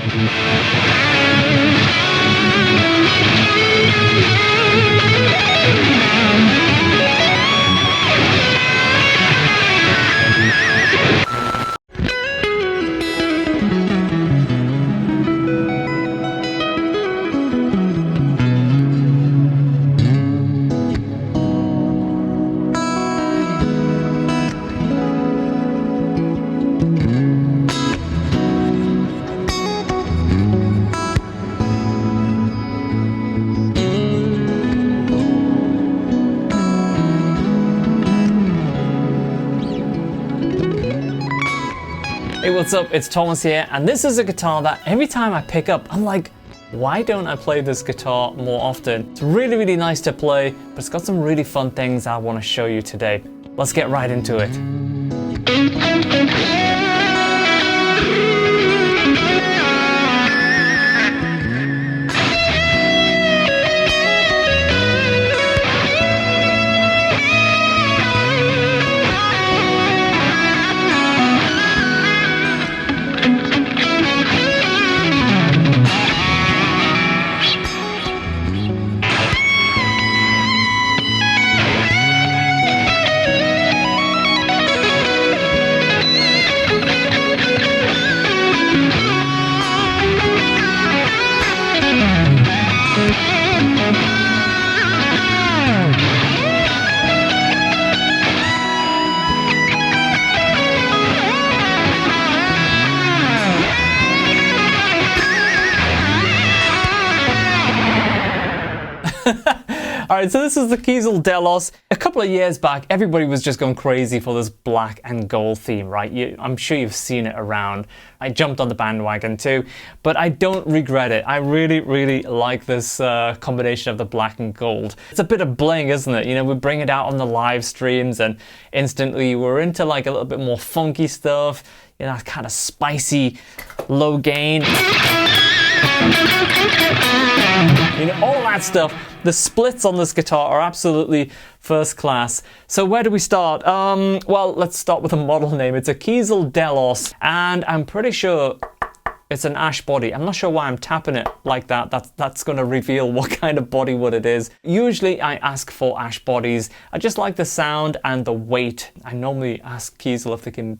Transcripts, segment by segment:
Hey, what's up? It's Thomas here, and this is a guitar that every time I pick up, I'm like, why don't I play this guitar more often? It's really, really nice to play, but it's got some really fun things I want to show you today. Let's get right into it. Alright, so this is the Kiesel Delos. A couple of years back, everybody was just going crazy for this black and gold theme, right? I'm sure you've seen it around. I jumped on the bandwagon too, but I don't regret it. I really, really like this combination of the black and gold. It's a bit of bling, isn't it? You know, we bring it out on the live streams and instantly we're into like a little bit more funky stuff, you know, kind of spicy, low gain. You know, all that stuff. The splits on this guitar are absolutely first class. So where do we start? Well, let's start with a model name. It's a Kiesel Delos, and I'm pretty sure it's an ash body. I'm not sure why I'm tapping it like that. That's going to reveal what kind of bodywood it is. Usually I ask for ash bodies. I just like the sound and the weight. I normally ask Kiesel if they can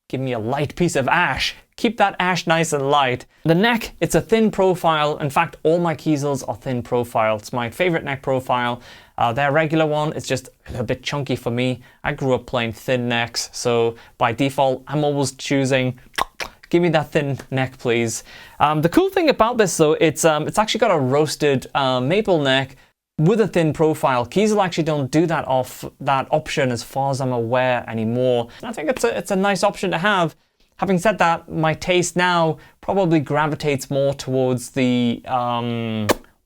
give me a light piece of ash. Keep that ash nice and light. The neck, it's a thin profile. In fact, all my Kiesels are thin profile. It's my favorite neck profile. Their regular one is just a bit chunky for me. I grew up playing thin necks, so by default, I'm always choosing, give me that thin neck, please. The cool thing about this though, it's actually got a roasted maple neck with a thin profile. Kiesel actually don't do that option as far as I'm aware anymore. I think it's a nice option to have. Having said that, my taste now probably gravitates more towards the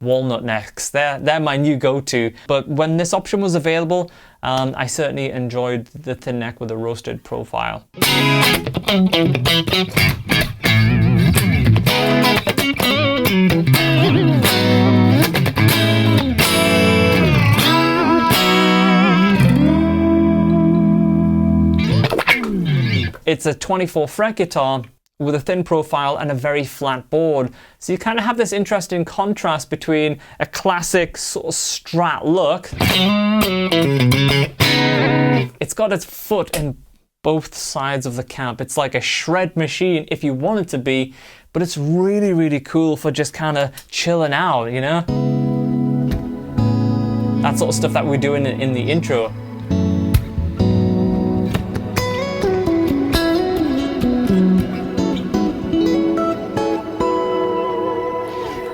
walnut necks. They're my new go-to. But when this option was available, I certainly enjoyed the thin neck with a roasted profile. It's a 24 fret guitar with a thin profile and a very flat board. So you kind of have this interesting contrast between a classic sort of Strat look. It's got its foot in both sides of the cab. It's like a shred machine if you want it to be, but it's really, really cool for just kind of chilling out, you know? That sort of stuff that we do in the intro.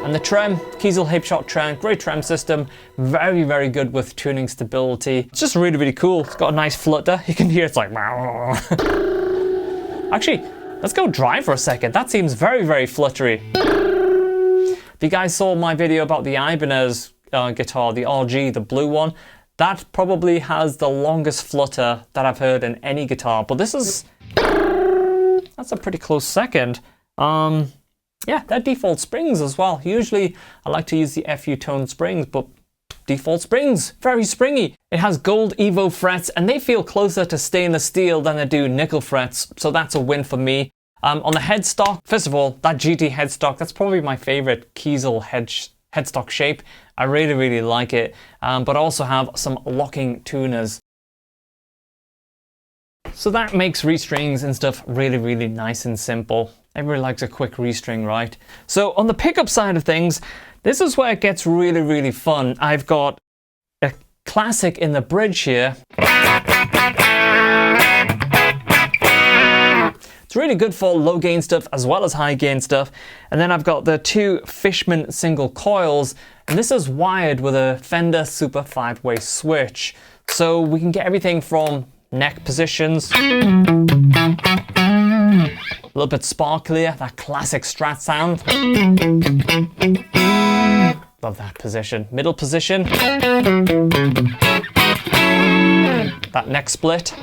And the trem, Kiesel Hipshot trem, great trem system, very, very good with tuning stability. It's just really, really cool. It's got a nice flutter. You can hear it's like, actually, let's go dry for a second. That seems very, very fluttery. If you guys saw my video about the Ibanez guitar, the RG, the blue one, that probably has the longest flutter that I've heard in any guitar. But this is, that's a pretty close second. Yeah, they're default springs as well. Usually I like to use the FU tone springs, but default springs, very springy. It has gold Evo frets and they feel closer to stainless steel than they do nickel frets, so that's a win for me. On the headstock, first of all, that GT headstock, that's probably my favorite Kiesel headstock shape. I really, really like it, but I also have some locking tuners. So that makes restrings and stuff really, really nice and simple. Everybody likes a quick restring, right? So on the pickup side of things, this is where it gets really, really fun. I've got a classic in the bridge here. It's really good for low gain stuff as well as high gain stuff. And then I've got the two Fishman single coils, and this is wired with a Fender Super 5-way switch. So we can get everything from neck positions, a little bit sparklier, that classic Strat sound. Love that position. Middle position, that neck split.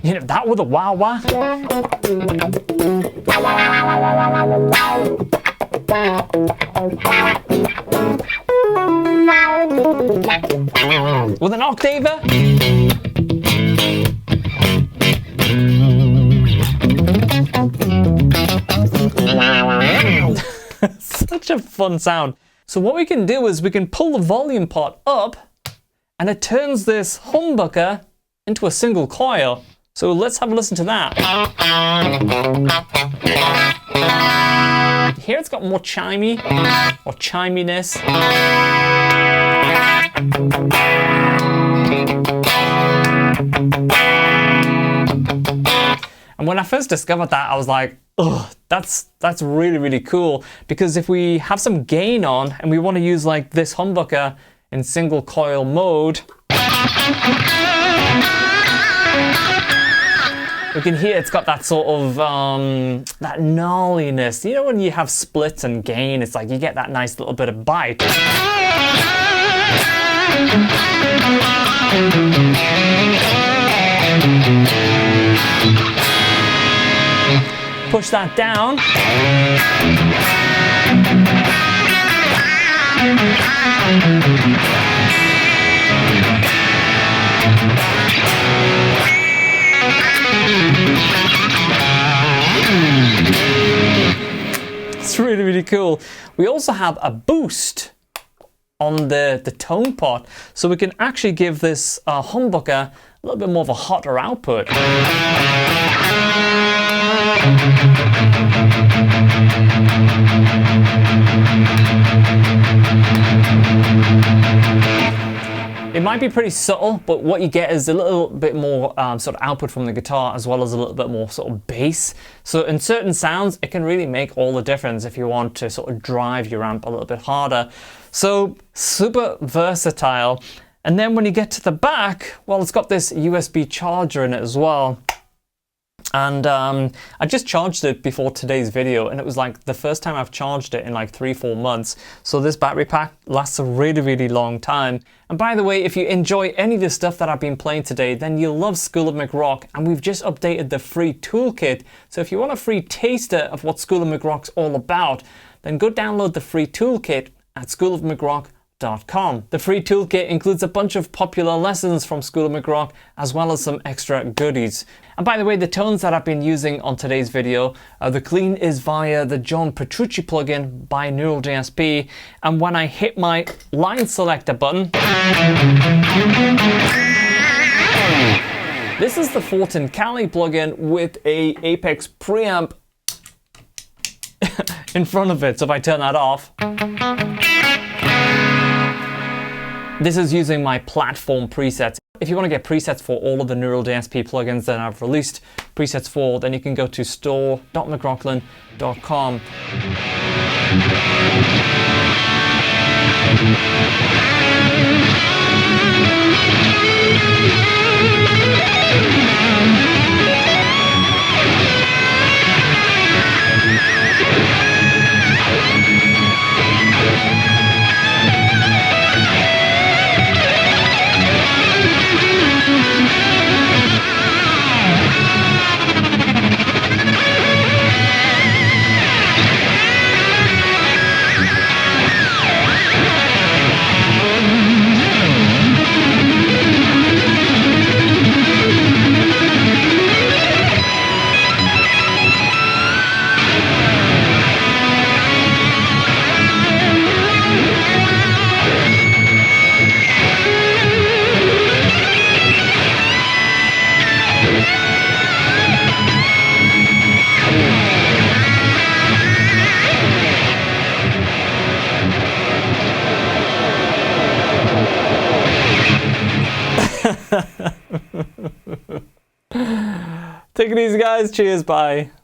You know, that with a wah-wah. With an octaver. Such a fun sound. So what we can do is we can pull the volume pot up and it turns this humbucker into a single coil. So let's have a listen to that. Here it's got more chimey or chiminess. And when I first discovered that, I was like, oh, that's really, really cool. Because if we have some gain on and we want to use like this humbucker in single coil mode, we can hear it's got that sort of, that gnarliness. You know when you have splits and gain, it's like you get that nice little bit of bite. Push that down. It's really, really cool. We also have a boost on the tone pot, so we can actually give this humbucker a little bit more of a hotter output. It might be pretty subtle, but what you get is a little bit more sort of output from the guitar, as well as a little bit more sort of bass. So in certain sounds, it can really make all the difference if you want to sort of drive your amp a little bit harder. So super versatile. And then when you get to the back, well, it's got this USB charger in it as well. And I just charged it before today's video, and it was like the first time I've charged it in like 3-4 months. So this battery pack lasts a really, really long time. And by the way, if you enjoy any of the stuff that I've been playing today, then you'll love School of McRock, and we've just updated the free toolkit. So if you want a free taster of what School of McRock's all about, then go download the free toolkit at schoolofmcrock.com. The free toolkit includes a bunch of popular lessons from School of McRock, as well as some extra goodies. And by the way, the tones that I've been using on today's video, the clean is via the John Petrucci plugin by Neural DSP. And when I hit my line selector button, this is the Fortin Cali plugin with a Apex preamp in front of it. So if I turn that off, this is using my platform presets. If you want to get presets for all of the Neural DSP plugins that I've released presets for, then you can go to store.mcrocklin.com. it easy, guys. Cheers. Bye.